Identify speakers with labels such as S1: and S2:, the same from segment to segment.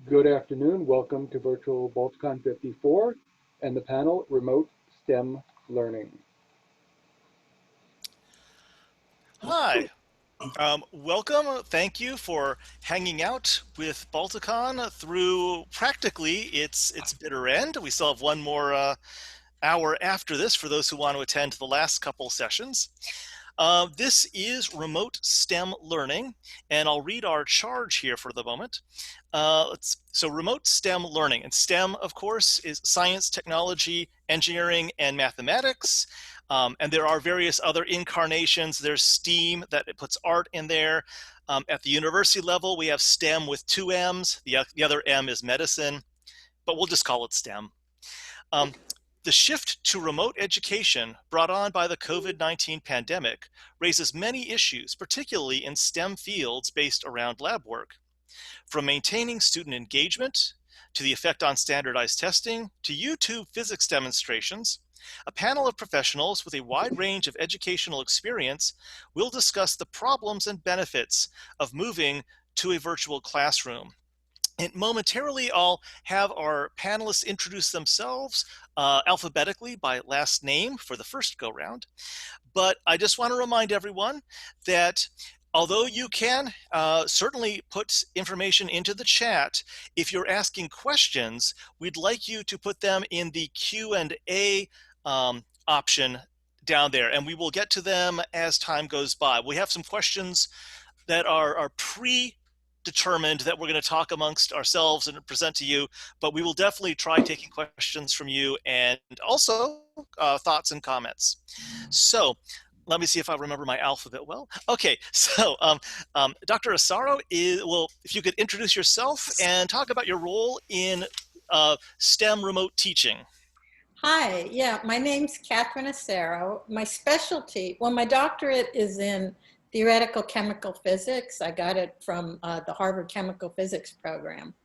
S1: Good afternoon. Welcome to virtual Balticon 54 and the panel Remote STEM Learning.
S2: Hi. Welcome. Thank you for hanging out with Balticon through practically its bitter end. We still have one more hour after this for those who want to attend the last couple sessions. This is remote STEM learning, and I'll read our charge here for the moment. So remote STEM learning, and STEM, of course, is science, technology, engineering, and mathematics. And there are various other incarnations. There's STEAM that it puts art in there. At the university level, we have STEM with 2 M's. The other M is medicine, but we'll just call it STEM. The shift to remote education brought on by the COVID-19 pandemic raises many issues, particularly in STEM fields based around lab work. From maintaining student engagement, to the effect on standardized testing, to YouTube physics demonstrations, a panel of professionals with a wide range of educational experience will discuss the problems and benefits of moving to a virtual classroom. And momentarily, I'll have our panelists introduce themselves alphabetically by last name for the first go-round. But I just want to remind everyone that although you can certainly put information into the chat, if you're asking questions, we'd like you to put them in the Q&A option down there, and we will get to them as time goes by. We have some questions that are predetermined that we're going to talk amongst ourselves and present to you, but we will definitely try taking questions from you and also thoughts and comments. So let me see if I remember my alphabet well. Okay, so Dr. Asaro, if you could introduce yourself and talk about your role in STEM remote teaching.
S3: Hi, yeah, my name's Catherine Asaro. My specialty, well, my doctorate is in theoretical chemical physics. I got it from the Harvard Chemical Physics program.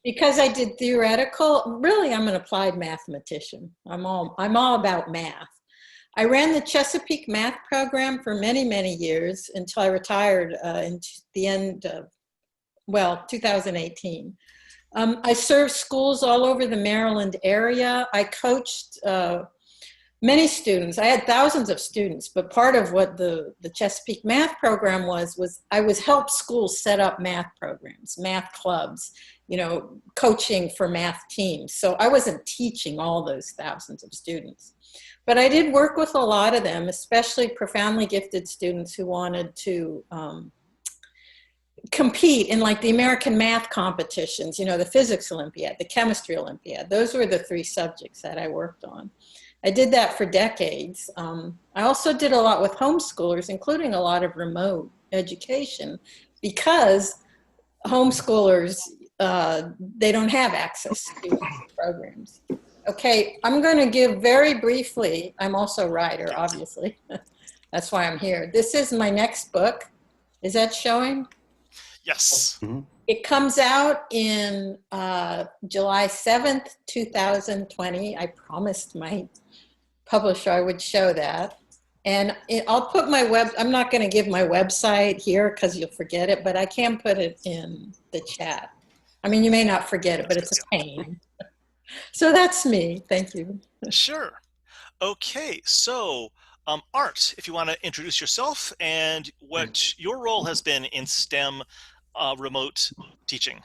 S3: Because I did theoretical, really I'm an applied mathematician. I'm all about math. I ran the Chesapeake math program for many, many years until I retired in the end of, 2018. I served schools all over the Maryland area. I coached many students. I had thousands of students, but part of what the Chesapeake math program was I was help schools set up math programs, math clubs, coaching for math teams. So I wasn't teaching all those thousands of students. But I did work with a lot of them, especially profoundly gifted students who wanted to compete in like the American math competitions, the physics Olympiad, the chemistry Olympiad. Those were the 3 subjects that I worked on. I did that for decades. I also did a lot with homeschoolers, including a lot of remote education, because homeschoolers, they don't have access to programs. Okay, I'm going to give very briefly, I'm also a writer, obviously. That's why I'm here. This is my next book. Is that showing?
S2: Yes.
S1: Mm-hmm.
S3: It comes out in July 7th, 2020. I promised my publisher I would show that. And I'll put I'm not going to give my website here because you'll forget it, but I can put it in the chat. I mean, you may not forget it, but it's a pain. So that's me. Thank you.
S2: Sure. Okay, so Art, if you want to introduce yourself and what your role has been in STEM remote teaching.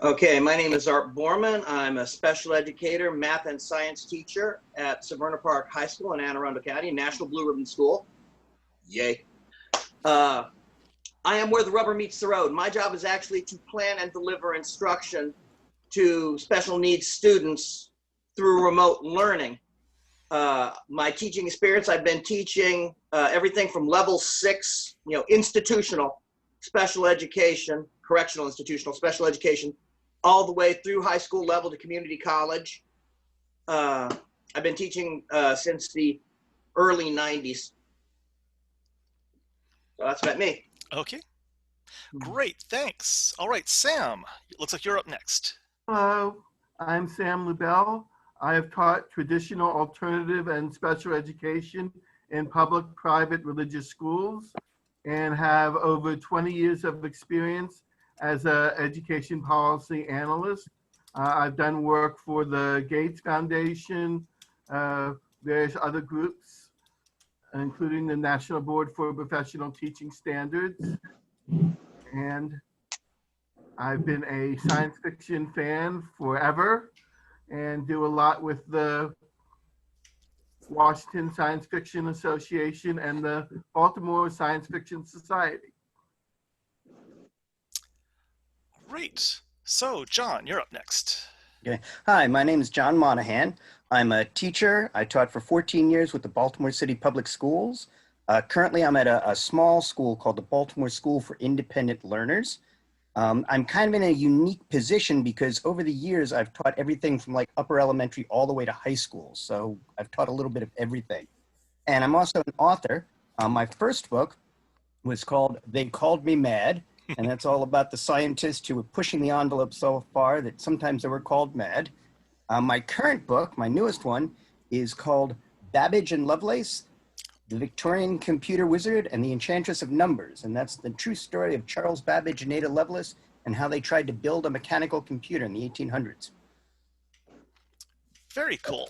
S4: Okay, my name is Art Boorman. I'm a special educator, math and science teacher at Severna Park High School in Anne Arundel County, National Blue Ribbon School. Yay. I am where the rubber meets the road. My job is actually to plan and deliver instruction to special needs students through remote learning. My teaching experience, I've been teaching everything from level 6, institutional special education, correctional institutional special education, all the way through high school level to community college. I've been teaching since the early 90s. So that's about me.
S2: Okay, great, thanks. All right, Sam, it looks like you're up next.
S5: Hello, I'm Sam Lubell. I have taught traditional, alternative, and special education in public, private, religious schools and have over 20 years of experience as an education policy analyst. I've done work for the Gates Foundation, various other groups, including the National Board for Professional Teaching Standards. And I've been a science fiction fan forever and do a lot with the Washington Science Fiction Association and the Baltimore Science Fiction Society.
S2: Great. So, John, you're up next.
S6: Okay. Hi, my name is John Monahan. I'm a teacher. I taught for 14 years with the Baltimore City Public Schools. Currently, I'm at a small school called the Baltimore School for Independent Learners. I'm kind of in a unique position because over the years, I've taught everything from like upper elementary all the way to high school. So I've taught a little bit of everything. And I'm also an author. My first book was called They Called Me Mad. And that's all about the scientists who were pushing the envelope so far that sometimes they were called mad. My current book, my newest one, is called Babbage and Lovelace, The Victorian Computer Wizard and the Enchantress of Numbers. And that's the true story of Charles Babbage and Ada Lovelace and how they tried to build a mechanical computer in the 1800s.
S2: Very cool.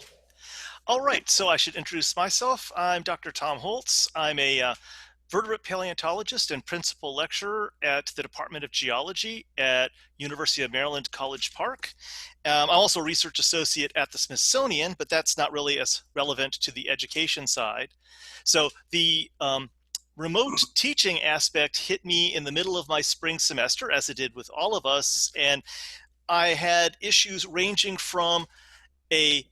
S2: All right, so I should introduce myself. I'm Dr. Tom Holtz. I'm a vertebrate paleontologist and principal lecturer at the Department of Geology at University of Maryland College Park. I'm also a research associate at the Smithsonian, but that's not really as relevant to the education side. So the remote teaching aspect hit me in the middle of my spring semester, as it did with all of us, and I had issues ranging from a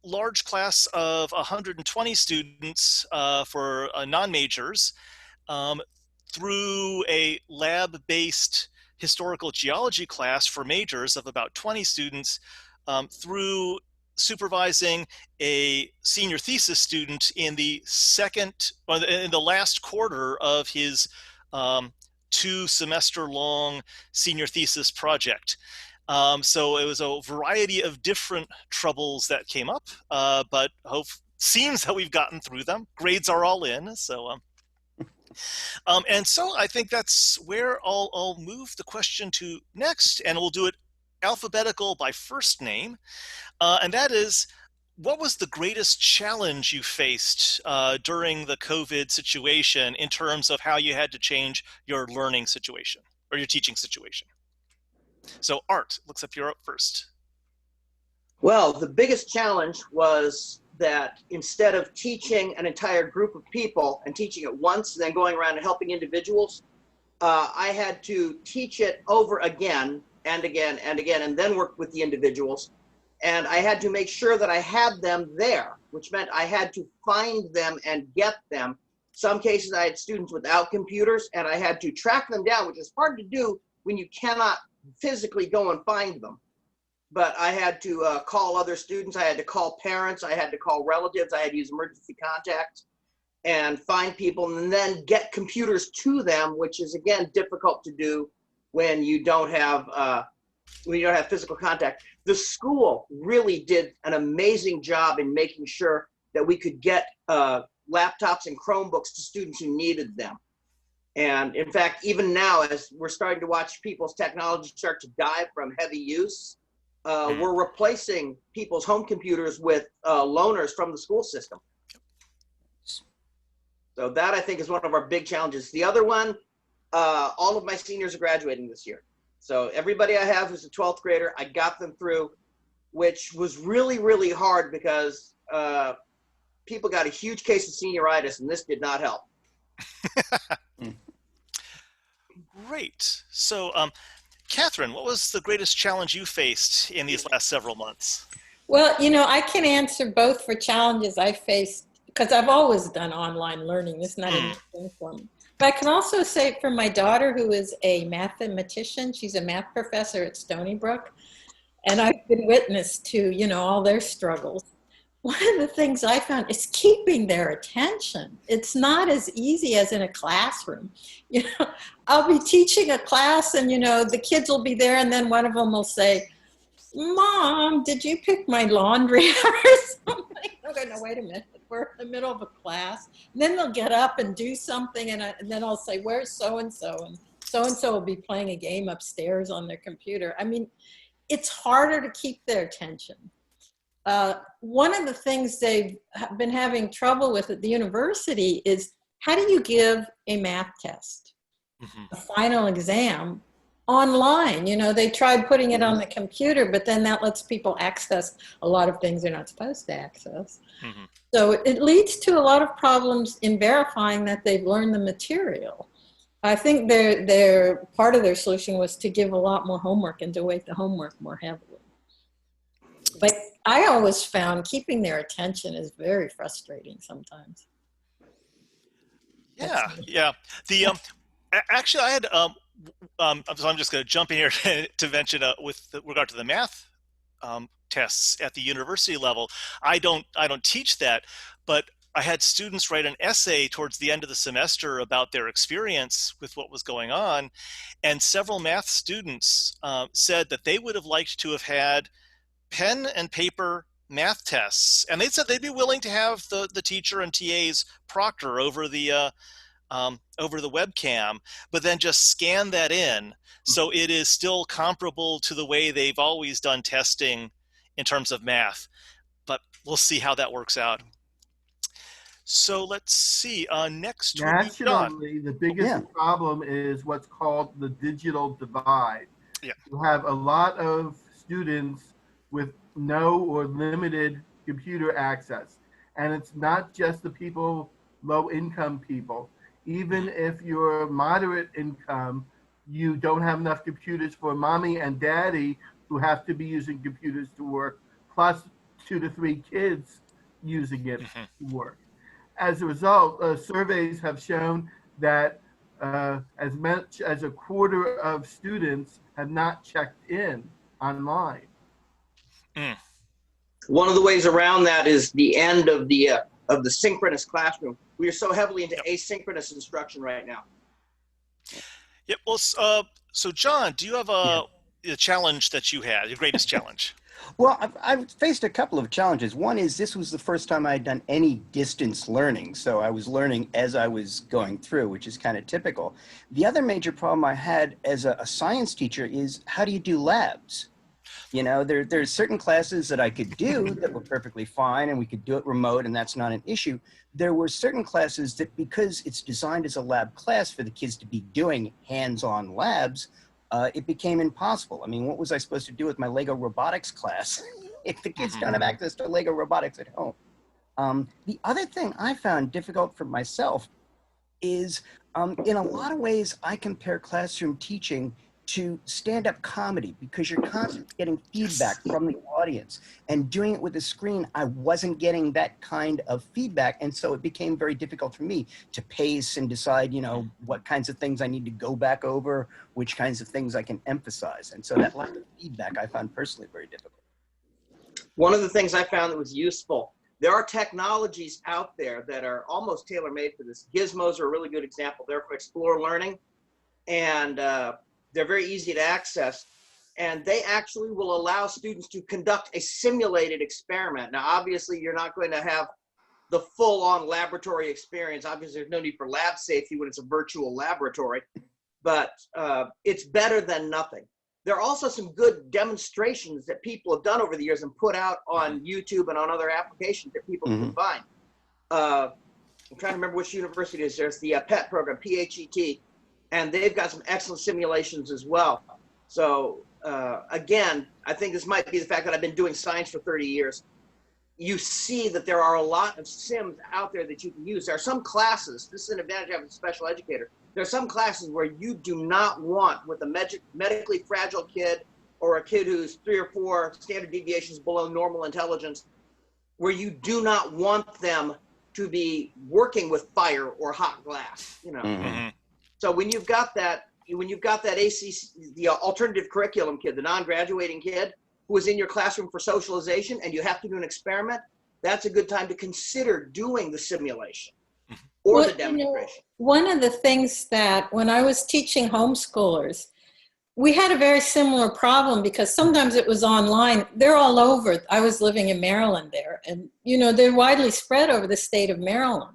S2: large class of 120 students for non-majors through a lab-based historical geology class for majors of about 20 students through supervising a senior thesis student in the last quarter of his 2-semester-long senior thesis project. So it was a variety of different troubles that came up, but seems that we've gotten through them. Grades are all in, so and so I think that's where I'll move the question to next, and we'll do it alphabetical by first name, and that is, what was the greatest challenge you faced during the COVID situation in terms of how you had to change your learning situation or your teaching situation? So Art, looks like you're up first.
S4: Well, the biggest challenge was that instead of teaching an entire group of people and teaching it once, then going around and helping individuals, I had to teach it over again and again and again, and then work with the individuals. And I had to make sure that I had them there, which meant I had to find them and get them. Some cases I had students without computers, and I had to track them down, which is hard to do when you cannot physically go and find them. But I had to call other students, I had to call parents, I had to call relatives, I had to use emergency contacts and find people and then get computers to them, which is again difficult to do when you don't have physical contact. The school really did an amazing job in making sure that we could get laptops and Chromebooks to students who needed them. And in fact, even now, as we're starting to watch people's technology start to die from heavy use, we're replacing people's home computers with loaners from the school system. So that, I think, is one of our big challenges. The other one, all of my seniors are graduating this year. So everybody I have who's a 12th grader, I got them through, which was really, really hard because people got a huge case of senioritis, and this did not help.
S2: Great. So, Catherine, what was the greatest challenge you faced in these last several months?
S3: Well, you know, I can answer both for challenges I faced because I've always done online learning. It's not a new thing for me. But I can also say for my daughter, who is a mathematician, she's a math professor at Stony Brook, and I've been witness to, you know, all their struggles. One of the things I found is keeping their attention. It's not as easy as in a classroom. You know, I'll be teaching a class and, you know, the kids will be there and then one of them will say, "Mom, did you pick my laundry?" or something. I'm going, no, wait a minute. We're in the middle of a class. And then they'll get up and do something and then I'll say, "Where's so-and-so?" And so-and-so will be playing a game upstairs on their computer. I mean, it's harder to keep their attention. One of the things they've been having trouble with at the university is, how do you give a math test, a final exam, online? You know, they tried putting it on the computer, but then that lets people access a lot of things they're not supposed to access. So it leads to a lot of problems in verifying that they've learned the material. I think their part of their solution was to give a lot more homework and to weight the homework more heavily. But I always found keeping their attention is very frustrating sometimes.
S2: Yeah, yeah. The actually, I had so I'm just going to jump in here to mention with regard to the math tests at the university level. I don't teach that, but I had students write an essay towards the end of the semester about their experience with what was going on, and several math students said that they would have liked to have had pen and paper math tests, and they said they'd be willing to have the teacher and TAs proctor over the webcam, but then just scan that in so it is still comparable to the way they've always done testing in terms of math. But we'll see how that works out. So let's see. Next,
S5: nationally, the biggest problem is what's called the digital divide.
S2: Yeah.
S5: You have a lot of students with no or limited computer access, and it's not just the people, low-income people. Even if you're moderate income, you don't have enough computers for mommy and daddy who have to be using computers to work, plus 2 to 3 kids using it to work. As a result, surveys have shown that as much as a quarter of students have not checked in online.
S4: One of the ways around that is the end of the synchronous classroom. We are so heavily into asynchronous instruction right now.
S2: Yeah. Well, so John, do you have a challenge that you had, your greatest challenge?
S6: Well, I've faced a couple of challenges. One is this was the first time I had done any distance learning, so I was learning as I was going through, which is kind of typical. The other major problem I had as a science teacher is, how do you do labs? You know, there's certain classes that I could do that were perfectly fine and we could do it remote and that's not an issue. There were certain classes that, because it's designed as a lab class for the kids to be doing hands-on labs, it became impossible. I mean, what was I supposed to do with my Lego robotics class if the kids don't have access to Lego robotics at home? The other thing I found difficult for myself is, in a lot of ways, I compare classroom teaching to stand-up comedy, because you're constantly getting feedback from the audience, and doing it with a screen, I wasn't getting that kind of feedback. And so it became very difficult for me to pace and decide, you know, what kinds of things I need to go back over, which kinds of things I can emphasize. And so that lack of feedback I found personally very difficult.
S4: One of the things I found that was useful, there are technologies out there that are almost tailor-made for this. Gizmos are a really good example. They're for Explore Learning, and they're very easy to access, and they actually will allow students to conduct a simulated experiment. Now, obviously, you're not going to have the full-on laboratory experience. Obviously, there's no need for lab safety when it's a virtual laboratory, but it's better than nothing. There are also some good demonstrations that people have done over the years and put out on YouTube and on other applications that people can find. I'm trying to remember which university it is. There's the PET program, PHET, and they've got some excellent simulations as well. So again, I think this might be the fact that I've been doing science for 30 years. You see that there are a lot of sims out there that you can use. There are some classes, this is an advantage of a special educator, there are some classes where you do not want, with a medically fragile kid or a kid who's 3 or 4 standard deviations below normal intelligence, where you do not want them to be working with fire or hot glass, you know. So when you've got that ACC, the alternative curriculum kid, the non-graduating kid who is in your classroom for socialization, and you have to do an experiment, that's a good time to consider doing the simulation or the demonstration.
S3: One of the things that when I was teaching homeschoolers, we had a very similar problem, because sometimes it was online. They're all over. I was living in Maryland there, and you know, they're widely spread over the state of Maryland.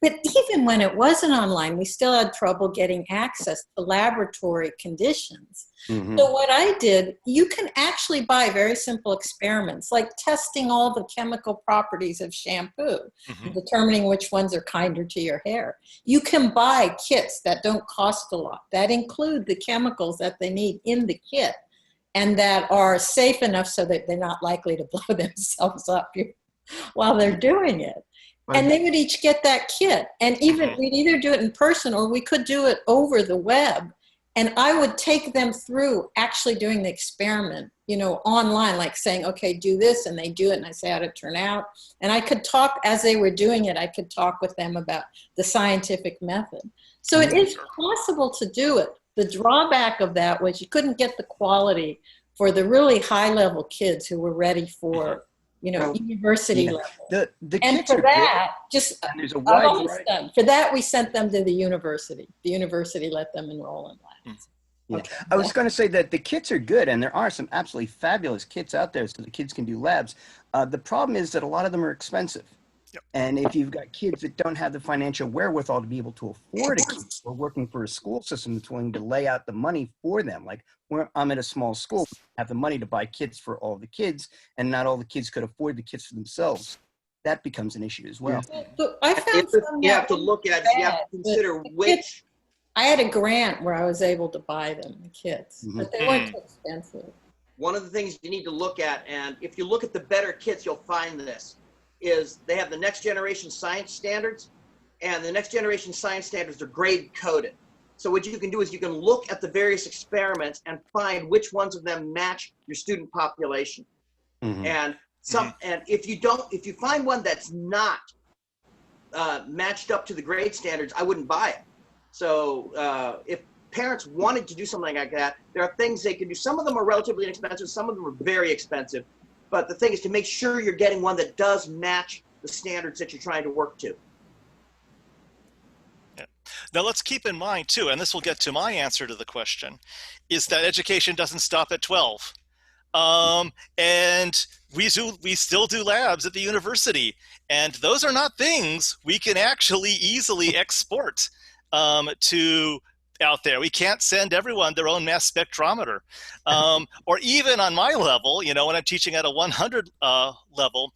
S3: But even when it wasn't online, we still had trouble getting access to laboratory conditions.
S6: Mhm.
S3: So what I did, you can actually buy very simple experiments, like testing all the chemical properties of shampoo, and determining which ones are kinder to your hair. You can buy kits that don't cost a lot, that include the chemicals that they need in the kit, and that are safe enough so that they're not likely to blow themselves up while they're doing it.
S5: Right.
S3: And they would each get that kit. And even we'd either do it in person or we could do it over the web. And I would take them through actually doing the experiment, you know, online, like saying, okay, do this, and they do it, and I say how to turn out. And I could talk, as they were doing it, I could talk with them about the scientific method. So it is possible to do it. The drawback of that was you couldn't get the quality for the really high-level kids who were ready for, you know, university level.
S6: The
S3: And
S6: kits
S3: for
S6: are
S3: that,
S6: good,
S3: just
S6: and there's a
S3: I've
S6: wide
S3: always
S6: variety.
S3: done. For that, we sent them to the university. The university let them enroll in labs.
S6: Yeah.
S3: Okay.
S6: I was going to say that the kits are good, and there are some absolutely fabulous kits out there so the kids can do labs. The problem is that a lot of them are expensive.
S2: Yep.
S6: And if you've got kids that don't have the financial wherewithal to be able to afford a kit, or working for a school system that's willing to lay out the money for them, like I'm at a small school, have the money to buy kits for all the kids, and not all the kids could afford the kits for themselves. That becomes an issue as well.
S3: So I found some
S4: You have
S3: that
S4: to look at, you have to consider
S3: the kits-
S4: which,
S3: I had a grant where I was able to buy them, the kits, but they weren't too expensive.
S4: one of the things you need to look at, and if you look at the better kits, you'll find this, is they have the next generation science standards, and the next generation science standards are grade coded. So what you can do is you can look at the various experiments and find which ones of them match your student population. And and if you find one that's not matched up to the grade standards, I wouldn't buy it. So if parents wanted to do something like that, there are things they can do. Some of them are relatively inexpensive, some of them are very expensive. But the thing is to make sure you're getting one that does match the standards that you're trying to work to.
S2: Yeah. Now let's keep in mind too, and this will get to my answer to the question, is that education doesn't stop at 12. And we still do labs at the university, and those are not things we can actually easily export to out there. We can't send everyone their own mass spectrometer, or even on my level, you know, when I'm teaching at a 100 level,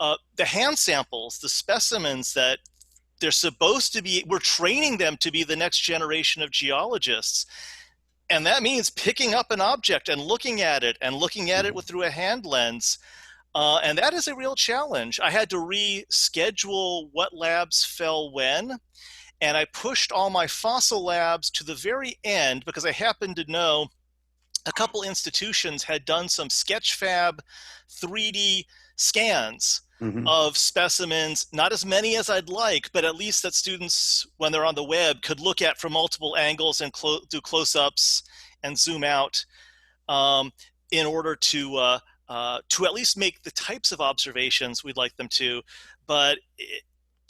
S2: the hand samples, the specimens that they're supposed to be, we're training them to be the next generation of geologists. And that means picking up an object and looking at it through a hand lens. And that is a real challenge. I had to reschedule what labs fell when. And I pushed all my fossil labs to the very end because I happened to know a couple institutions had done some Sketchfab 3D scans of specimens, not as many as I'd like, but at least that students, when they're on the web, could look at from multiple angles and do close-ups and zoom out in order to at least make the types of observations we'd like them to. But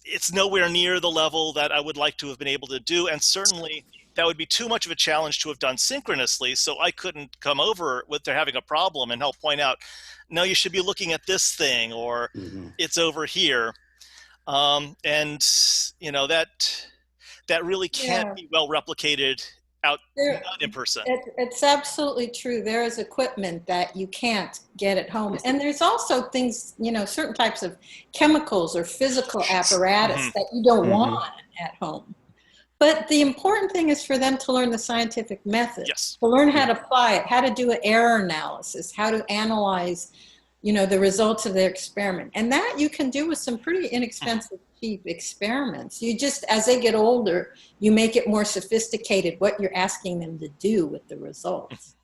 S2: it's nowhere near the level that I would like to have been able to do, and certainly that would be too much of a challenge to have done synchronously, so I couldn't come over with they're having a problem and help point out, no, you should be looking at this thing, or it's over here. And you know, that really can't be well replicated out not in person.
S3: It's absolutely true. There is equipment that you can't get at home. And there's also things, you know, certain types of chemicals or physical apparatus that you don't want at home. But the important thing is for them to learn the scientific method, to learn how to apply it, how to do an error analysis, how to analyze, you know, the results of their experiment. And that you can do with some pretty inexpensive, cheap experiments. You just, as they get older, you make it more sophisticated what you're asking them to do with the results.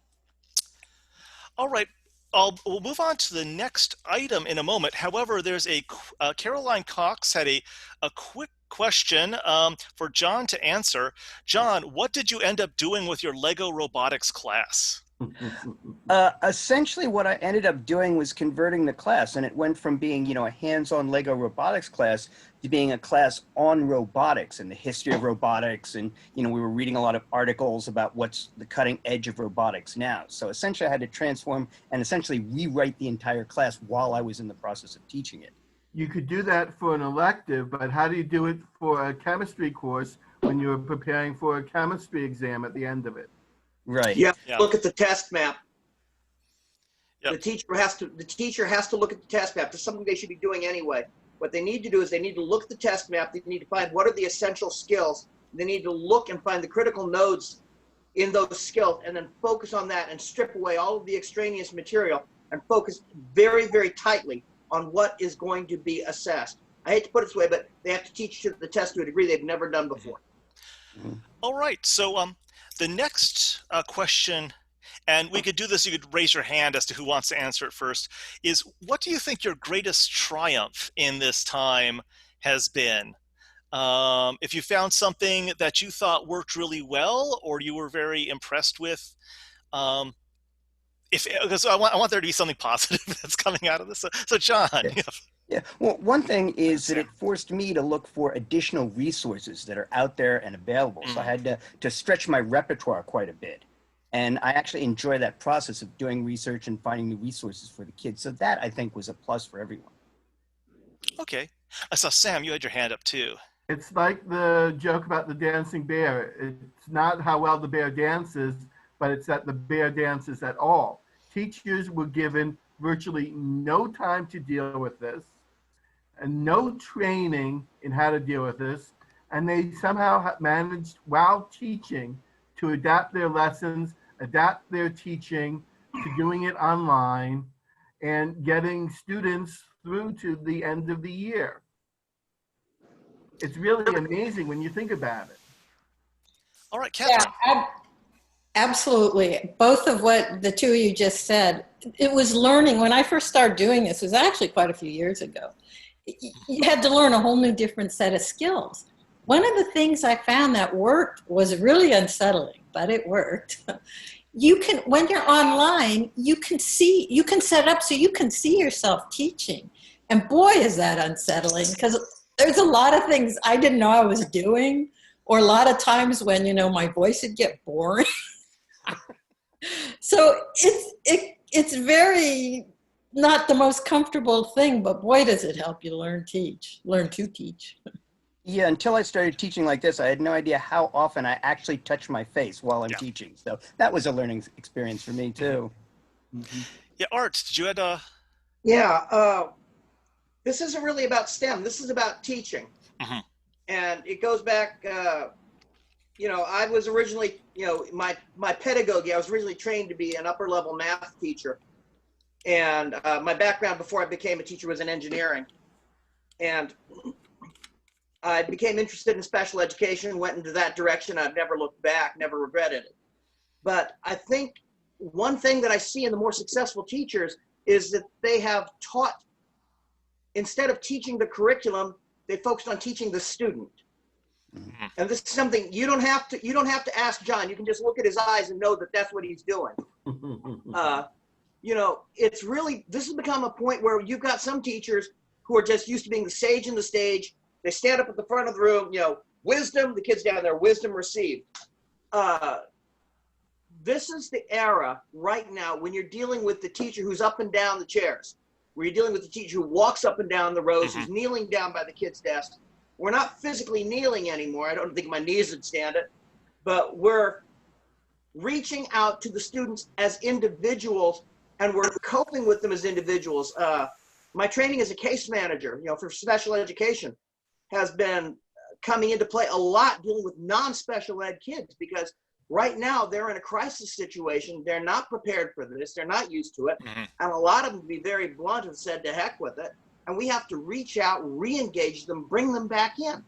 S2: All right. We'll move on to the next item in a moment. However, there's Caroline Cox had a quick question for John to answer. John, what did you end up doing with your Lego robotics class?
S6: Essentially what I ended up doing was converting the class, and it went from being, you know, a hands-on Lego robotics class to being a class on robotics and the history of robotics. And, you know, we were reading a lot of articles about what's the cutting edge of robotics now. So essentially I had to transform and essentially rewrite the entire class while I was in the process of teaching it.
S5: You could do that for an elective, but how do you do it for a chemistry course when you're preparing for a chemistry exam at the end of it?
S6: Right.
S4: You have
S2: Yeah.
S4: to look at the test map.
S2: Yep.
S4: The teacher has to look at the test map. That's something they should be doing anyway. What they need to do is they need to look at the test map. They need to find what are the essential skills. They need to look and find the critical nodes in those skills and then focus on that and strip away all of the extraneous material and focus very, very tightly on what is going to be assessed. I hate to put it this way, but they have to teach to the test to a degree they've never done before.
S2: All right. So the next question, and we could do this, you could raise your hand as to who wants to answer it first, is what do you think your greatest triumph in this time has been? If you found something that you thought worked really well or you were very impressed with, because I want there to be something positive that's coming out of this. So John.
S6: Yeah. Yeah. Well, one thing is that it forced me to look for additional resources that are out there and available. So I had to stretch my repertoire quite a bit. And I actually enjoy that process of doing research and finding new resources for the kids. So that, I think, was a plus for everyone.
S2: Okay. I saw Sam, you had your hand up too.
S5: It's like the joke about the dancing bear. It's not how well the bear dances, but it's that the bear dances at all. Teachers were given virtually no time to deal with this and no training in how to deal with this. And they somehow managed, while teaching, to adapt their lessons, adapt their teaching to doing it online and getting students through to the end of the year. It's really amazing when you think about it.
S2: All right, Catherine.
S3: Yeah, absolutely. Both of what the two of you just said, it was learning. When I first started doing this, it was actually quite a few years ago. You had to learn a whole new different set of skills. One of the things I found that worked was really unsettling, but it worked. You can, when you're online, you can set up so you can see yourself teaching. And boy, is that unsettling, because there's a lot of things I didn't know I was doing, or a lot of times when, you know, my voice would get boring. So it's very not the most comfortable thing, but boy, does it help you learn to teach.
S6: Yeah, until I started teaching like this, I had no idea how often I actually touch my face while I'm teaching. So that was a learning experience for me too.
S2: Yeah, Art, did you add a...
S4: Yeah, this isn't really about STEM. This is about teaching. And it goes back, you know, I was originally, you know, my pedagogy, I was originally trained to be an upper level math teacher. And my background before I became a teacher was in engineering. And I became interested in special education, went into that direction. I've never looked back, never regretted it. But I think one thing that I see in the more successful teachers is that they have taught, instead of teaching the curriculum, they focused on teaching the student. And this is something you don't have to ask John. You can just look at his eyes and know that that's what he's doing. You know, it's really, this has become a point where you've got some teachers who are just used to being the sage in the stage. They stand up at the front of the room, you know, wisdom, the kids down there, wisdom received. This is the era right now when you're dealing with the teacher who's up and down the chairs, where you're dealing with the teacher who walks up and down the rows, who's kneeling down by the kid's desk. We're not physically kneeling anymore. I don't think my knees would stand it, but we're reaching out to the students as individuals, and we're coping with them as individuals. My training as a case manager, you know, for special education has been coming into play a lot dealing with non-special ed kids, because right now they're in a crisis situation. They're not prepared for this. They're not used to it. And a lot of them, to be very blunt, have said to heck with it. And we have to reach out, re-engage them, bring them back in.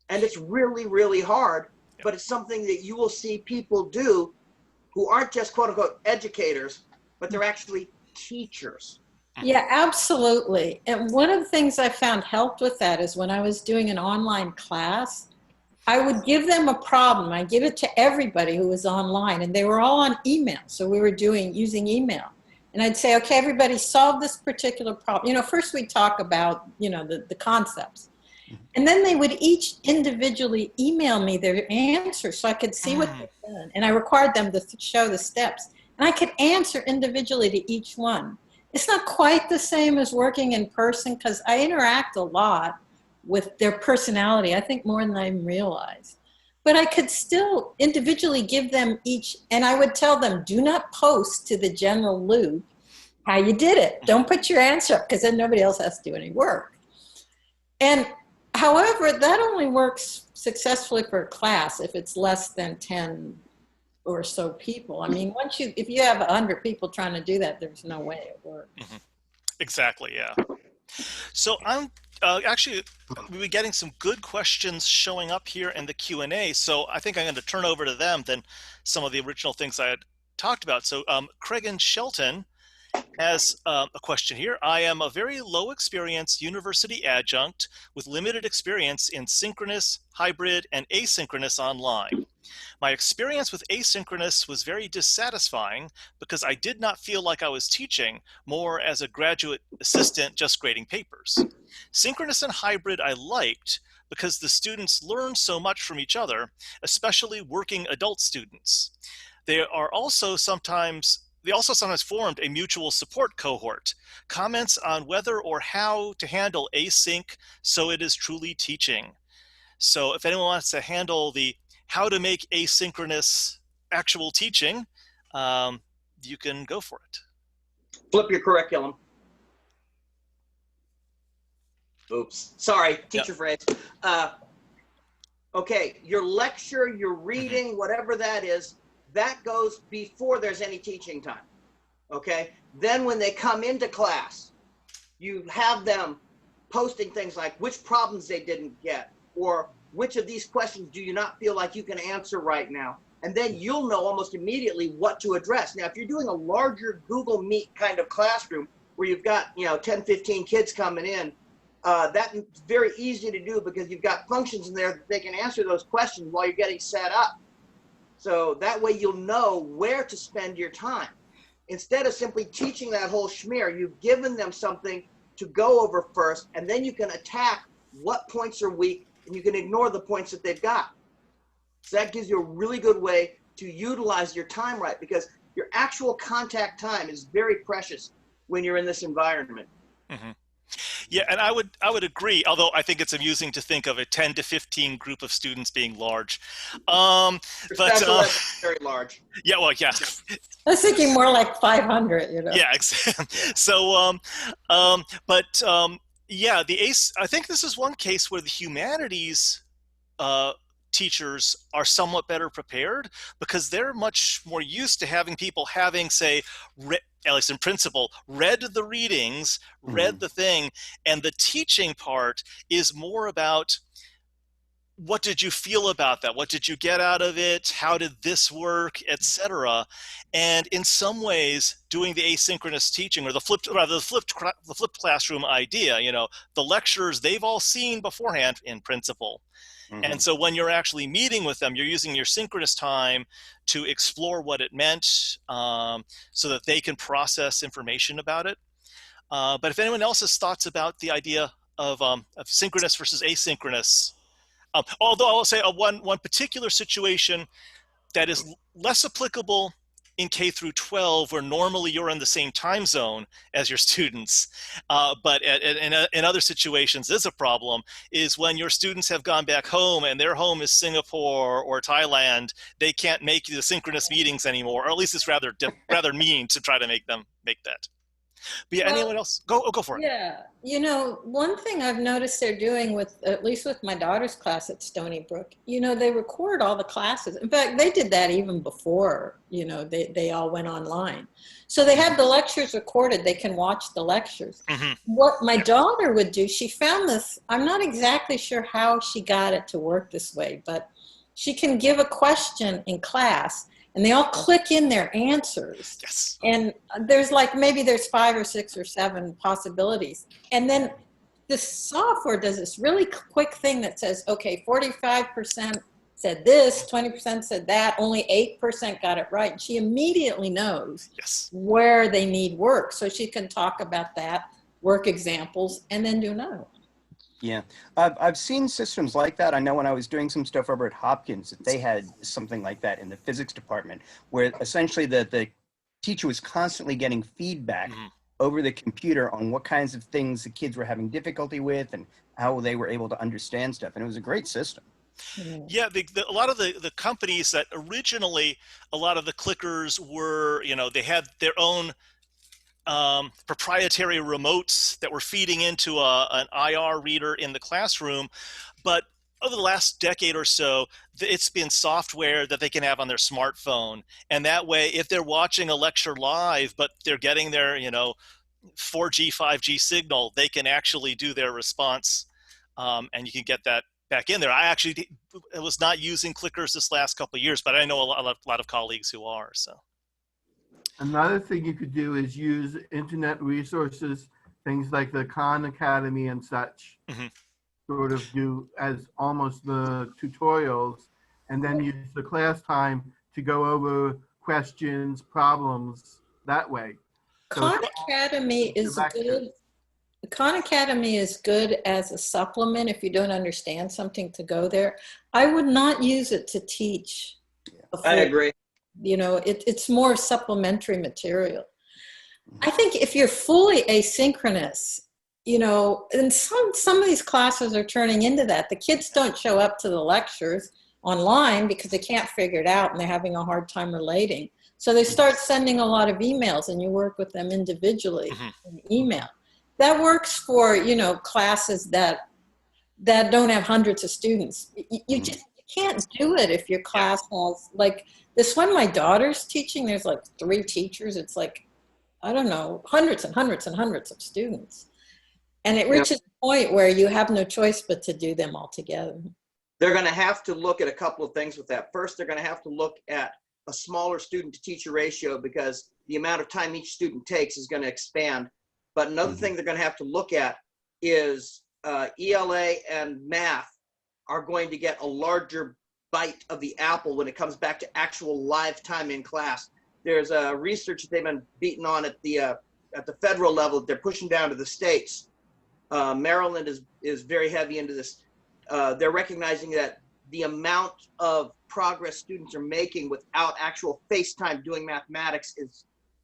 S4: And it's really, really hard, but it's something that you will see people do who aren't just quote unquote educators, but they're actually teachers.
S3: Yeah, absolutely. And one of the things I found helped with that is when I was doing an online class, I would give them a problem. I give it to everybody who was online, and they were all on email. So we were using email. And I'd say, okay, everybody solve this particular problem. You know, first we'd talk about, you know, the concepts. And then they would each individually email me their answers so I could see what they've done. And I required them to show the steps. And I could answer individually to each one. It's not quite the same as working in person because I interact a lot with their personality, I think more than I realize. But I could still individually give them each, and I would tell them, do not post to the general loop how you did it. Don't put your answer up because then nobody else has to do any work. And however, that only works successfully for a class if it's less than 10 or so people. I mean, if you have 100 people trying to do that, there's no way it works.
S2: Mm-hmm. Exactly, yeah. So I'm actually, we'll be getting some good questions showing up here in the Q&A. So I think I'm going to turn over to them than some of the original things I had talked about. So Craig and Shelton has a question here. I am a very low experience university adjunct with limited experience in synchronous, hybrid, and asynchronous online. My experience with asynchronous was very dissatisfying because I did not feel like I was teaching, more as a graduate assistant just grading papers. Synchronous and hybrid I liked because the students learned so much from each other, especially working adult students. They also sometimes formed a mutual support cohort. Comments on whether or how to handle async so it is truly teaching. So if anyone wants to handle the how to make asynchronous actual teaching, you can go for it.
S4: Flip your curriculum. Oops, sorry, teacher phrase. Okay, your lecture, your reading, whatever that is, that goes before there's any teaching time, okay? Then when they come into class, you have them posting things like which problems they didn't get, or which of these questions do you not feel like you can answer right now? And then you'll know almost immediately what to address. Now, if you're doing a larger Google Meet kind of classroom where you've got, 10, 15 kids coming in, that's very easy to do because you've got functions in there that they can answer those questions while you're getting set up. So that way you'll know where to spend your time. Instead of simply teaching that whole schmear, you've given them something to go over first, and then you can attack what points are weak, and you can ignore the points that they've got. So that gives you a really good way to utilize your time right, because your actual contact time is very precious when you're in this environment.
S2: Mm-hmm. Yeah, and I would agree, although I think it's amusing to think of a 10 to 15 group of students being large. But
S4: very large.
S2: Yeah, well, yeah.
S3: I was thinking more like 500,
S2: Yeah, exactly. So, yeah, I think this is one case where the humanities teachers are somewhat better prepared because they're much more used to having people say, at least in principle, read the readings, read the thing, and the teaching part is more about what did you feel about that? What did you get out of it? How did this work, etc. And in some ways, doing the asynchronous teaching or the flipped classroom idea, the lectures they've all seen beforehand in principle. And so when you're actually meeting with them, you're using your synchronous time to explore what it meant so that they can process information about it. But if anyone else has thoughts about the idea of synchronous versus asynchronous, although I will say one particular situation that is less applicable in K through 12, where normally you're in the same time zone as your students, but in other situations is a problem, is when your students have gone back home and their home is Singapore or Thailand, they can't make the synchronous meetings anymore, or at least it's rather mean to try to make them make that. But yeah, anyone else? Go for it.
S3: Yeah, one thing I've noticed they're doing at least with my daughter's class at Stony Brook, they record all the classes. In fact, they did that even before, they all went online. So they have the lectures recorded. They can watch the lectures. What my daughter would do, she found this, I'm not exactly sure how she got it to work this way, but she can give a question in class and they all click in their answers.
S2: Yes.
S3: And maybe there's 5 or 6 or 7 possibilities. And then the software does this really quick thing that says, okay, 45% said this, 20% said that, only 8% got it right. And she immediately knows where they need work. So she can talk about that, work examples, and then do another one.
S6: Yeah, I've seen systems like that. I know when I was doing some stuff over at Hopkins, they had something like that in the physics department, where essentially the teacher was constantly getting feedback over the computer on what kinds of things the kids were having difficulty with and how they were able to understand stuff. And it was a great system.
S2: Yeah, a lot of the companies that originally, a lot of the clickers were, they had their own proprietary remotes that were feeding into an IR reader in the classroom. But over the last decade or so, it's been software that they can have on their smartphone. And that way, if they're watching a lecture live, but they're getting their, 4G, 5G signal, they can actually do their response, and you can get that back in there. I was not using clickers this last couple of years, but I know a lot of colleagues who are. So
S5: Another thing you could do is use internet resources, things like the Khan Academy and such, sort of do as almost the tutorials, and then use the class time to go over questions, problems that way.
S3: Khan Academy is good. Khan Academy is good as a supplement if you don't understand something to go there. I would not use it to teach.
S4: I agree.
S3: It's more supplementary material. I think if you're fully asynchronous, and some of these classes are turning into that. The kids don't show up to the lectures online because they can't figure it out and they're having a hard time relating. So they start sending a lot of emails and you work with them individually in email. That works for, classes that don't have hundreds of students. You just can't do it if your class has, like this one my daughter's teaching, there's like 3 teachers. It's like, I don't know, hundreds and hundreds and hundreds of students. And it reaches a point where you have no choice but to do them all together.
S4: They're going to have to look at a couple of things with that. First, they're going to have to look at a smaller student to teacher ratio because the amount of time each student takes is going to expand. But another thing they're going to have to look at is ELA and math are going to get a larger bite of the apple when it comes back to actual live time in class. There's a research that they've been beaten on at the federal level. They're pushing down to the states. Maryland is very heavy into this. They're recognizing that the amount of progress students are making without actual face time doing mathematics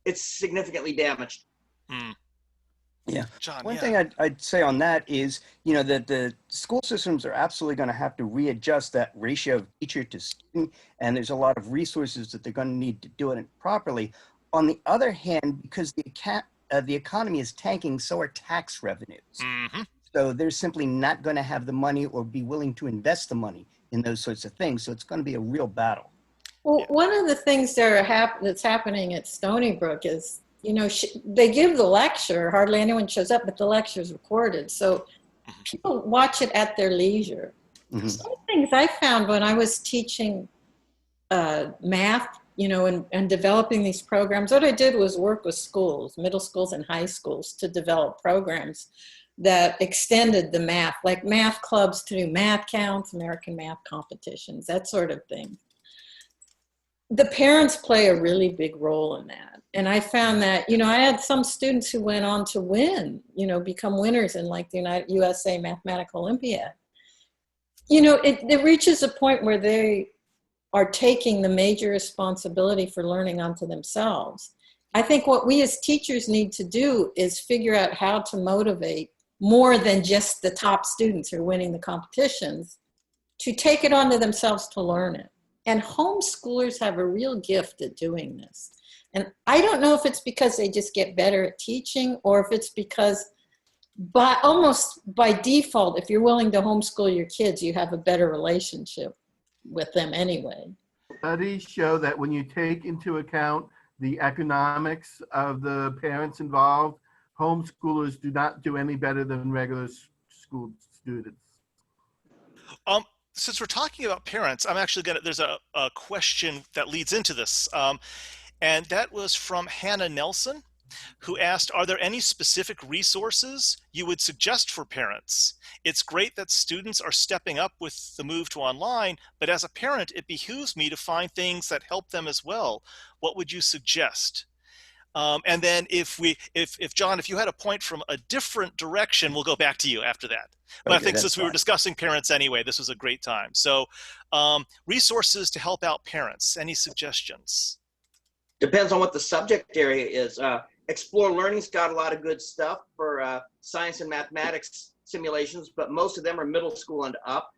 S4: it's significantly damaged.
S6: Yeah.
S2: John,
S6: One thing I'd say on that is, that the school systems are absolutely going to have to readjust that ratio of teacher to student, and there's a lot of resources that they're going to need to do it properly. On the other hand, because the economy is tanking, so are tax revenues. So they're simply not going to have the money or be willing to invest the money in those sorts of things. So it's going to be a real battle.
S3: Well, one of the things that's happening at Stony Brook is, they give the lecture, hardly anyone shows up, but the lecture is recorded. So people watch it at their leisure. Some things I found when I was teaching math, and developing these programs, what I did was work with schools, middle schools and high schools, to develop programs that extended the math, like math clubs to do math counts, American math competitions, that sort of thing. The parents play a really big role in that. And I found that, I had some students who went on to win, become winners in like the USA Mathematical Olympiad. It reaches a point where they are taking the major responsibility for learning onto themselves. I think what we as teachers need to do is figure out how to motivate more than just the top students who are winning the competitions to take it onto themselves to learn it. And homeschoolers have a real gift at doing this. And I don't know if it's because they just get better at teaching or if it's because almost by default, if you're willing to homeschool your kids, you have a better relationship with them anyway.
S5: Studies show that when you take into account the economics of the parents involved, homeschoolers do not do any better than regular school students.
S2: Since we're talking about parents, I'm actually there's a question that leads into this. And that was from Hannah Nelson, who asked, are there any specific resources you would suggest for parents? It's great that students are stepping up with the move to online, but as a parent, it behooves me to find things that help them as well. What would you suggest? And then if John, if you had a point from a different direction, we'll go back to you after that. But I think since we were discussing parents anyway, this was a great time. So resources to help out parents, any suggestions?
S4: Depends on what the subject area is. Explore Learning's got a lot of good stuff for science and mathematics simulations, but most of them are middle school and up.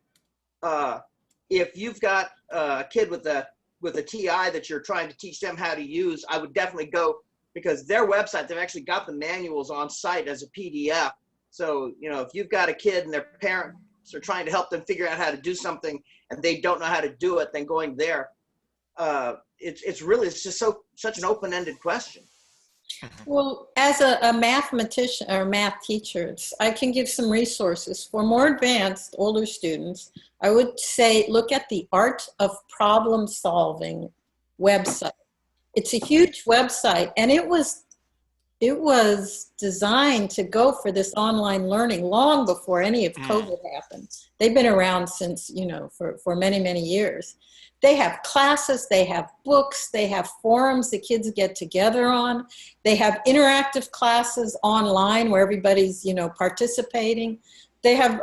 S4: If you've got a kid with a TI that you're trying to teach them how to use, I would definitely go, because their website, they've actually got the manuals on site as a PDF. So, you know, if you've got a kid and their parents are trying to help them figure out how to do something and they don't know how to do it, then going there, it's just such an open-ended question.
S3: Well, as a mathematician or math teacher, I can give some resources for more advanced older students. I would say look at the Art of Problem Solving website. It's a huge website, and it was designed to go for this online learning long before any of COVID happened. They've been around since, you know, for many, many years. They have classes, they have books, they have forums the kids get together on. They have interactive classes online where everybody's, you know, participating. They have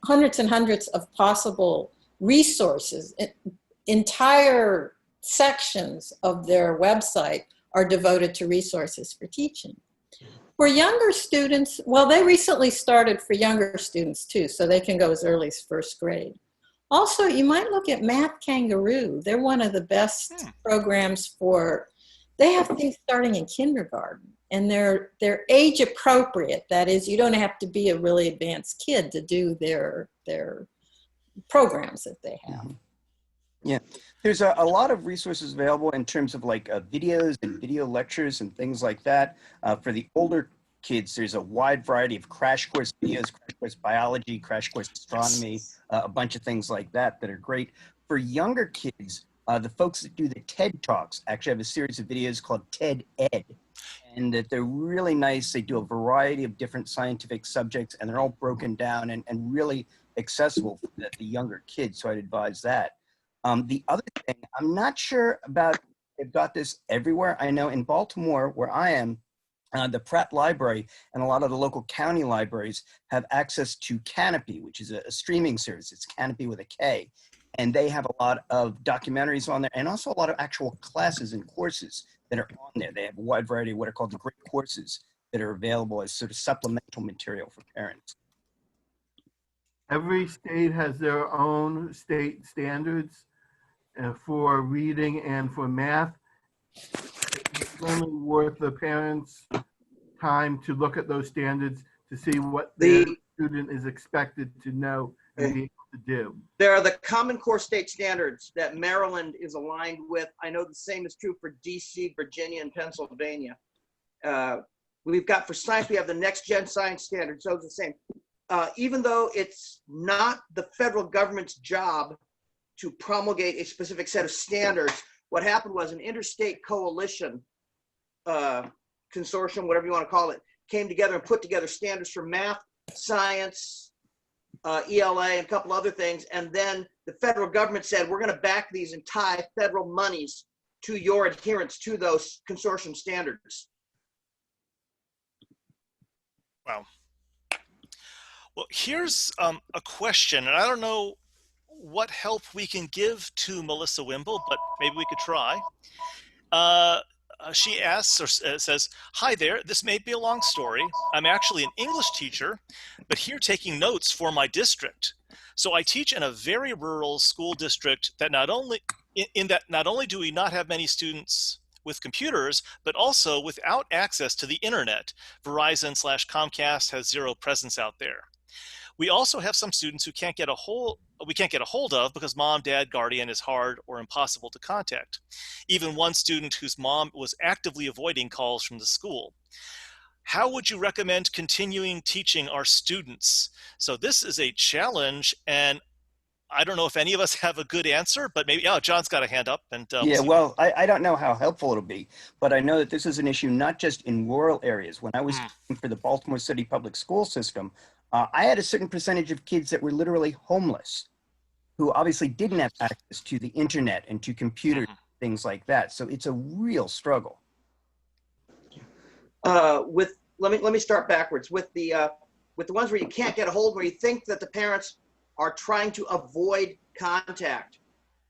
S3: hundreds and hundreds of possible resources. Entire sections of their website are devoted to resources for teaching. For younger students, well, they recently started for younger students too, so they can go as early as first grade. Also, you might look at Math Kangaroo. They're one of the best programs for, they have things starting in kindergarten, and they're age appropriate. That is, you don't have to be a really advanced kid to do their programs that they have.
S6: Yeah, there's a lot of resources available in terms of like videos and video lectures and things like that. For the older kids, there's a wide variety of crash course videos, crash course biology, crash course astronomy, a bunch of things like that that are great. For younger kids, the folks that do the TED Talks actually have a series of videos called TED Ed, and that they're really nice. They do a variety of different scientific subjects, and they're all broken down and really accessible for the younger kids, so I'd advise that. The other thing, I'm not sure about, they've got this everywhere. I know in Baltimore, where I am, the Pratt Library and a lot of the local county libraries have access to Canopy, which is a streaming service. It's Canopy with a K. And they have a lot of documentaries on there and also a lot of actual classes and courses that are on there. They have a wide variety of what are called the great courses that are available as sort of supplemental material for parents.
S5: Every state has their own state standards for reading and for math. It's only worth the parents' time to look at those standards to see what their student is expected to know and be able to do.
S4: There are the Common Core state standards that Maryland is aligned with. I know the same is true for DC, Virginia, and Pennsylvania. We've got for science, we have the Next Gen Science Standards, those are the same. Even though it's not the federal government's job to promulgate a specific set of standards, what happened was an interstate coalition, consortium, whatever you want to call it, came together and put together standards for math, science, ELA, and a couple other things. And then the federal government said, we're going to back these and tie federal monies to your adherence to those consortium standards.
S2: Wow. Well, here's a question, and I don't know what help we can give to Melissa Wimble, but maybe we could try. She asks or says, "Hi there, this may be a long story. I'm actually an English teacher, but here taking notes for my district. So I teach in a very rural school district that not only do we not have many students with computers, but also without access to the internet. Verizon/Comcast has zero presence out there. We also have some students who we can't get a hold of because mom, dad, guardian is hard or impossible to contact. Even one student whose mom was actively avoiding calls from the school. How would you recommend continuing teaching our students?" So this is a challenge, and I don't know if any of us have a good answer, but maybe, John's got a hand up. And
S6: well, I don't know how helpful it'll be, but I know that this is an issue not just in rural areas. When I was teaching for the Baltimore City public school system, I had a certain percentage of kids that were literally homeless, who obviously didn't have access to the internet and to computers, things like that. So it's a real struggle.
S4: Let me start backwards with the ones where you can't get a hold, where you think that the parents are trying to avoid contact.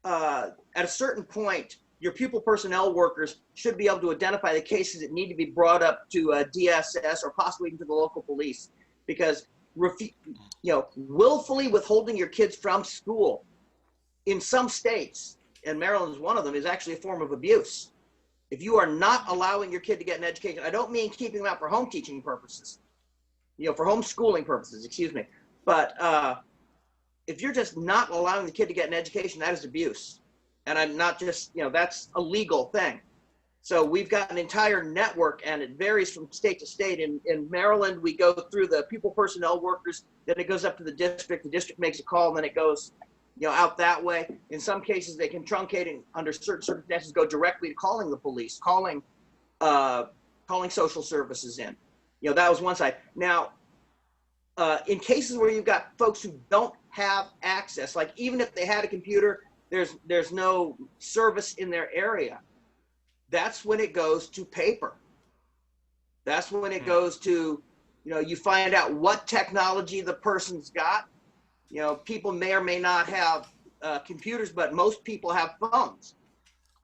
S4: At a certain point, your pupil personnel workers should be able to identify the cases that need to be brought up to DSS or possibly even to the local police, because willfully withholding your kids from school in some states, and Maryland is one of them, is actually a form of abuse. If you are not allowing your kid to get an education, I don't mean keeping them out for home teaching purposes, for homeschooling purposes, excuse me. But if you're just not allowing the kid to get an education, that is abuse. And I'm not just, that's a legal thing. So we've got an entire network, and it varies from state to state. In Maryland, we go through the pupil personnel workers, then it goes up to the district makes a call, and then it goes out that way. In some cases, they can truncate and under certain circumstances go directly to calling the police, calling social services in. That was one side. Now, in cases where you've got folks who don't have access, like even if they had a computer, there's no service in their area. That's when it goes to paper. That's when it goes to, you find out what technology the person's got. People may or may not have computers, but most people have phones.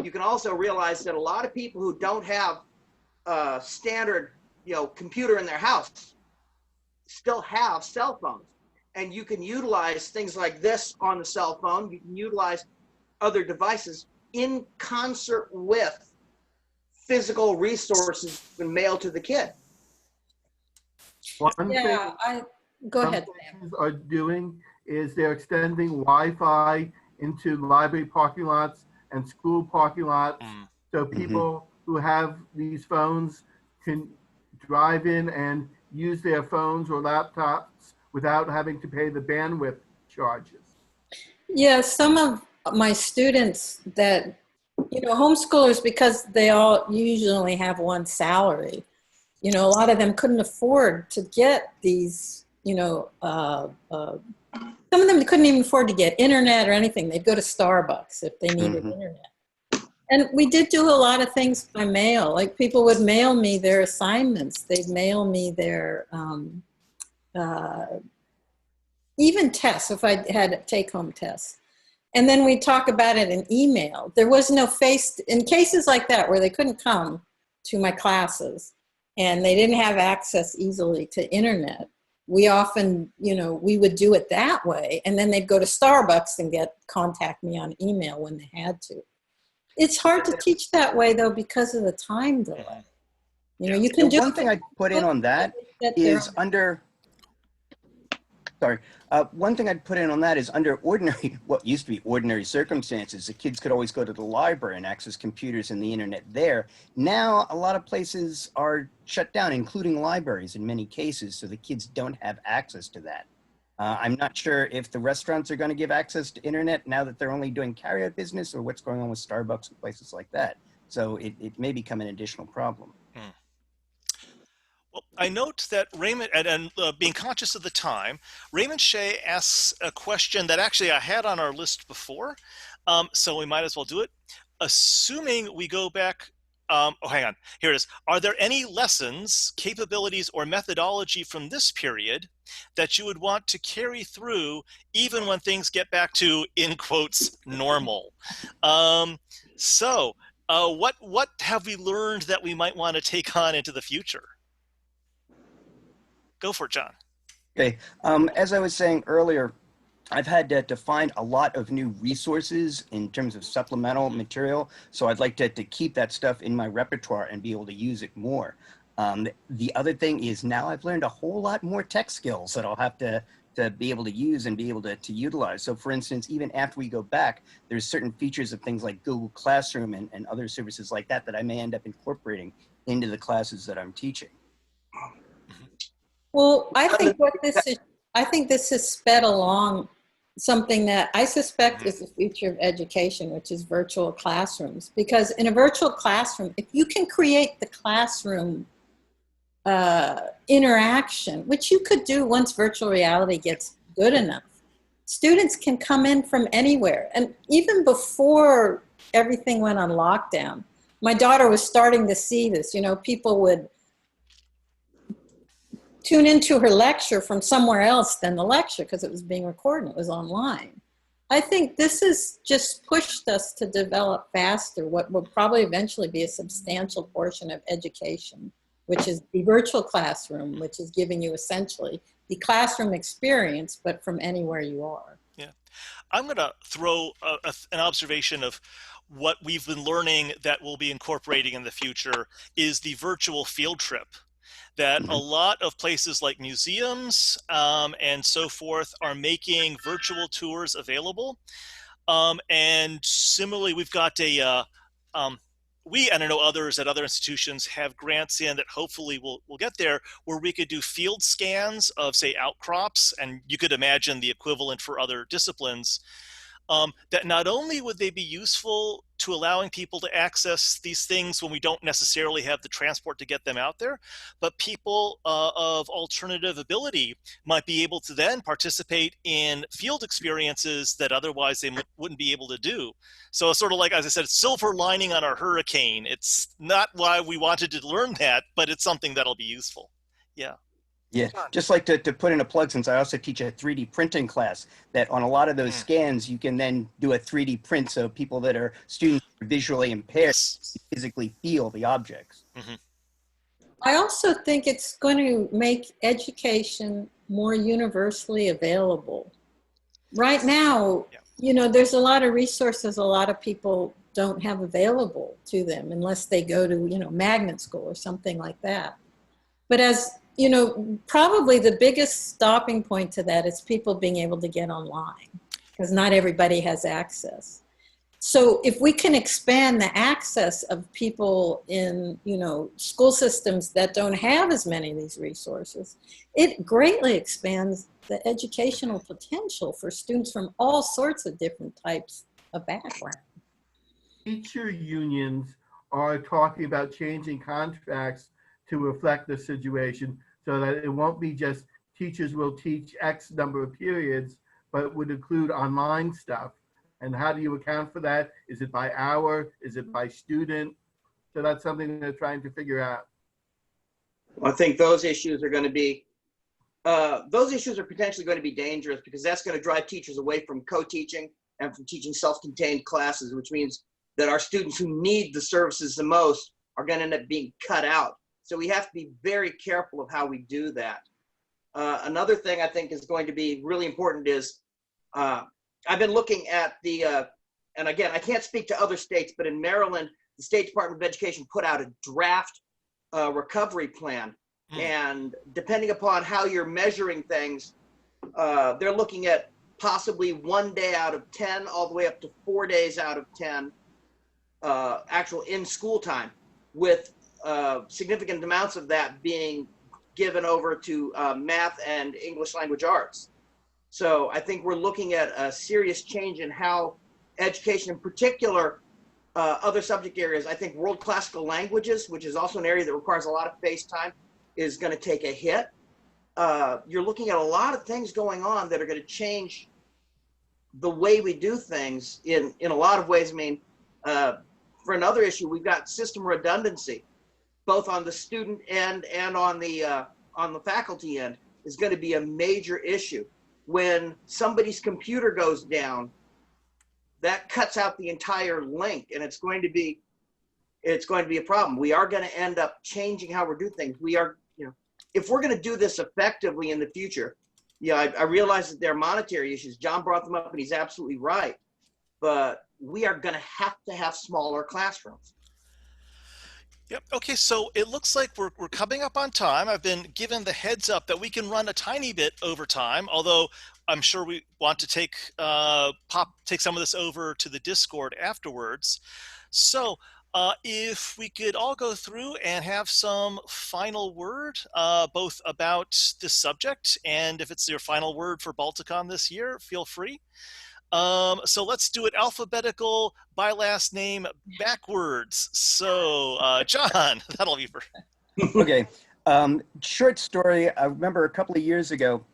S4: You can also realize that a lot of people who don't have a standard, computer in their house still have cell phones. And you can utilize things like this on the cell phone. You can utilize other devices in concert with physical resources when mailed to the kid.
S5: One thing
S3: Go
S5: some
S3: ahead.
S5: places are doing is they're extending Wi-Fi into library parking lots and school parking lots, so people who have these phones can drive in and use their phones or laptops without having to pay the bandwidth charges.
S3: Yeah, some of my students that, homeschoolers, because they all usually have one salary, a lot of them couldn't afford to get these, some of them couldn't even afford to get internet or anything. They'd go to Starbucks if they needed internet. And we did do a lot of things by mail. Like people would mail me their assignments. They'd mail me their, even tests, if I had take-home tests. And then we talk about it in email. There was no in cases like that where they couldn't come to my classes and they didn't have access easily to internet. We often, we would do it that way. And then they'd go to Starbucks and contact me on email when they had to. It's hard to teach that way though, because of the time delay. You can do
S6: one thing I'd put in on that is one thing I'd put in on that is under what used to be ordinary circumstances, the kids could always go to the library and access computers and the internet there. Now, a lot of places are shut down, including libraries in many cases, so the kids don't have access to that. I'm not sure if the restaurants are going to give access to internet now that they're only doing carryout business, or what's going on with Starbucks and places like that. So it may become an additional problem.
S2: Well, I note that Raymond, and being conscious of the time, Raymond Shea asks a question that actually I had on our list before, so we might as well do it. Assuming we go back, hang on, here it is. Are there any lessons, capabilities, or methodology from this period that you would want to carry through even when things get back to, in quotes, normal? What have we learned that we might want to take on into the future? Go for it, John.
S6: Okay. As I was saying earlier, I've had to find a lot of new resources in terms of supplemental material. So I'd like to keep that stuff in my repertoire and be able to use it more. The other thing is now I've learned a whole lot more tech skills that I'll have to be able to use and be able to utilize. So for instance, even after we go back, there's certain features of things like Google Classroom and other services like that I may end up incorporating into the classes that I'm teaching.
S3: Well, I think this has sped along something that I suspect is the future of education, which is virtual classrooms. Because in a virtual classroom, if you can create the classroom interaction, which you could do once virtual reality gets good enough, students can come in from anywhere. And even before everything went on lockdown, my daughter was starting to see this. People would tune into her lecture from somewhere else than the lecture because it was being recorded, it was online. I think this has just pushed us to develop faster what will probably eventually be a substantial portion of education, which is the virtual classroom, which is giving you essentially the classroom experience, but from anywhere you are.
S2: Yeah. I'm going to throw an observation of what we've been learning that we'll be incorporating in the future is the virtual field trip. That a lot of places like museums and so forth are making virtual tours available. And similarly, we've got we, and I know others at other institutions have grants in that hopefully we'll get there, where we could do field scans of, say, outcrops, and you could imagine the equivalent for other disciplines. That not only would they be useful to allowing people to access these things when we don't necessarily have the transport to get them out there, but people of alternative ability might be able to then participate in field experiences that otherwise they wouldn't be able to do. So it's sort of like, as I said, silver lining on our hurricane. It's not why we wanted to learn that, but it's something that'll be useful. Yeah.
S6: Yeah, just like to put in a plug, since I also teach a 3D printing class, that on a lot of those scans, you can then do a 3D print, so people that are students who are visually impaired physically feel the objects.
S2: Mm-hmm.
S3: I also think it's going to make education more universally available. Right now, you know, there's a lot of resources a lot of people don't have available to them unless they go to, you know, magnet school or something like that. But as you know, probably the biggest stopping point to that is people being able to get online, because not everybody has access. So if we can expand the access of people in, you know, school systems that don't have as many of these resources, it greatly expands the educational potential for students from all sorts of different types of background.
S5: Teacher unions are talking about changing contracts to reflect the situation, so that it won't be just teachers will teach X number of periods, but would include online stuff. And how do you account for that? Is it by hour? Is it by student? So that's something they're trying to figure out.
S4: I think those issues are going to be, those issues are potentially going to be dangerous, because that's going to drive teachers away from co-teaching and from teaching self-contained classes, which means that our students who need the services the most are going to end up being cut out. So we have to be very careful of how we do that. Another thing I think is going to be really important is, I've been looking at the, and again, I can't speak to other states, but in Maryland, the State Department of Education put out a draft recovery plan. And depending upon how you're measuring things, they're looking at possibly 1 day out of 10, all the way up to 4 days out of 10 actual in-school time, with significant amounts of that being given over to math and English language arts. So I think we're looking at a serious change in how education, in particular, other subject areas. I think world classical languages, which is also an area that requires a lot of face time, is going to take a hit. You're looking at a lot of things going on that are going to change the way we do things in a lot of ways. I mean, for another issue, we've got system redundancy, both on the student end and on the faculty end, is going to be a major issue. When somebody's computer goes down, that cuts out the entire link, and it's going to be a problem. We are going to end up changing how we do things. We are, you know, if we're going to do this effectively in the future, yeah, I realize that there are monetary issues. John brought them up, and he's absolutely right. But we are going to have smaller classrooms.
S2: Yep. Okay, so it looks like we're coming up on time. I've been given the heads up that we can run a tiny bit over time, although I'm sure we want to take some of this over to the Discord afterwards. So if we could all go through and have some final word, both about this subject, and if it's your final word for Balticon this year, feel free. So let's do it alphabetical by last name backwards. So John, that'll be for.
S6: Okay. Short story. I remember a couple of years ago,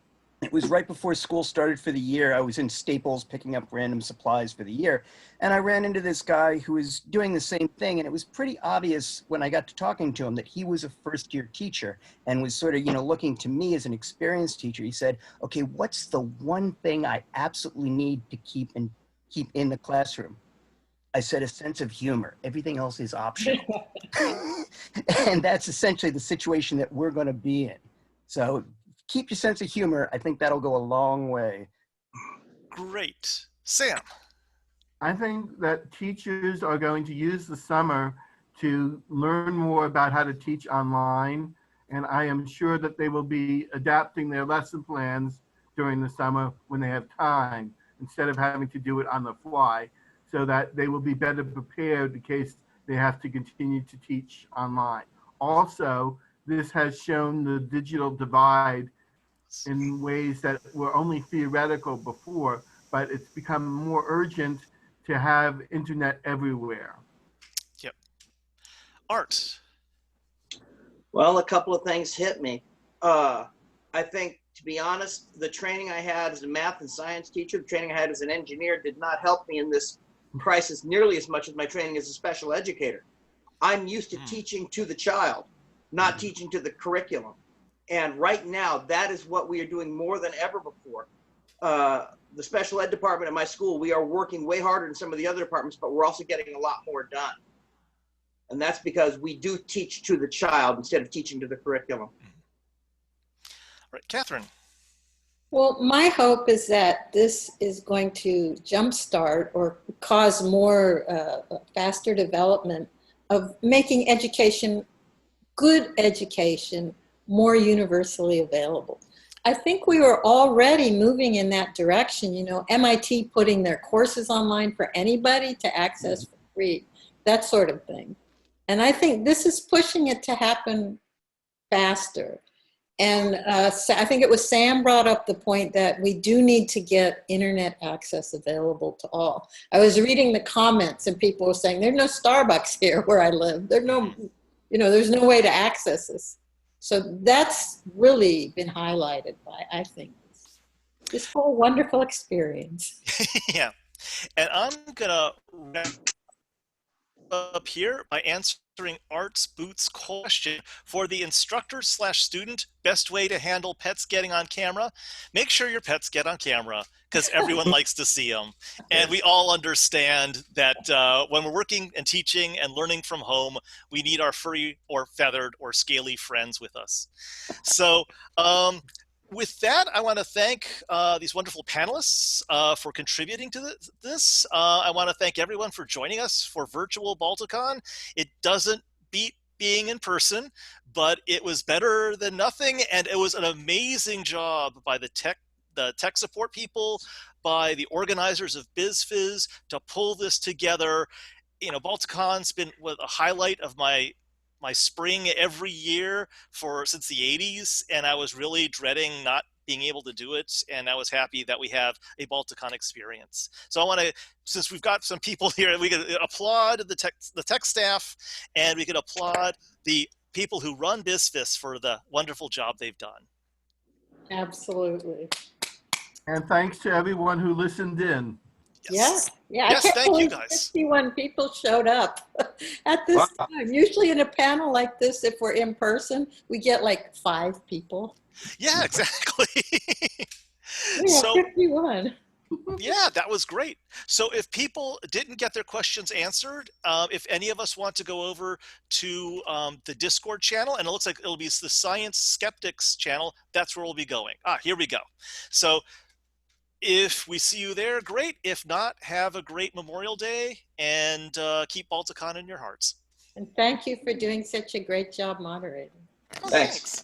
S6: It was right before school started for the year. I was in Staples picking up random supplies for the year. And I ran into this guy who was doing the same thing. And it was pretty obvious when I got to talking to him that he was a first-year teacher and was sort of, looking to me as an experienced teacher. He said, okay, what's the one thing I absolutely need to keep in the classroom? I said, a sense of humor. Everything else is optional. And that's essentially the situation that we're going to be in. So keep your sense of humor. I think that'll go a long way.
S2: Great. Sam.
S5: I think that teachers are going to use the summer to learn more about how to teach online. And I am sure that they will be adapting their lesson plans during the summer when they have time, instead of having to do it on the fly, so that they will be better prepared in case they have to continue to teach online. Also, this has shown the digital divide in ways that were only theoretical before, but it's become more urgent to have internet everywhere.
S2: Yep. Art.
S4: Well, a couple of things hit me. I think, to be honest, the training I had as a math and science teacher, the training I had as an engineer did not help me in this crisis nearly as much as my training as a special educator. I'm used to teaching to the child, not teaching to the curriculum. And right now, that is what we are doing more than ever before. The special ed department at my school, we are working way harder than some of the other departments, but we're also getting a lot more done. And that's because we do teach to the child instead of teaching to the curriculum.
S2: All right, Catherine.
S3: Well, my hope is that this is going to jumpstart or cause more faster development of making education, good education, more universally available. I think we were already moving in that direction. MIT putting their courses online for anybody to access for free, that sort of thing. And I think this is pushing it to happen faster. And I think it was Sam brought up the point that we do need to get internet access available to all. I was reading the comments and people were saying, there's no Starbucks here where I live. There's no way to access this. So that's really been highlighted by, I think, this whole wonderful experience.
S2: Yeah. And I'm going to wrap up here by answering Art's Boots question for the instructor/student best way to handle pets getting on camera. Make sure your pets get on camera because everyone likes to see them. And we all understand that when we're working and teaching and learning from home, we need our furry or feathered or scaly friends with us. So with that, I want to thank these wonderful panelists for contributing to this. I want to thank everyone for joining us for virtual Balticon. It doesn't beat being in person, but it was better than nothing, and it was an amazing job by the tech support people, by the organizers of BizFizz to pull this together. Balticon's been a highlight of my spring every year since the 80s, and I was really dreading not being able to do it, and I was happy that we have a Balticon experience. So I want to, since we've got some people here, we could applaud the tech staff, and we could applaud the people who run BizFizz for the wonderful job they've done.
S3: Absolutely.
S5: And thanks to everyone who listened in.
S2: Yes.
S3: Yeah.
S2: Yes,
S3: I can't
S2: thank you
S3: believe
S2: guys.
S3: 61 people showed up at this time. Usually in a panel like this, if we're in person, we get like 5 people.
S2: Yeah, exactly.
S3: We have 51.
S2: Yeah, that was great. So if people didn't get their questions answered, if any of us want to go over to the Discord channel, and it looks like it'll be the Science Skeptics channel, that's where we'll be going. Here we go. So if we see you there, great. If not, have a great Memorial Day, and keep Balticon in your hearts.
S3: And thank you for doing such a great job moderating.
S4: Thanks.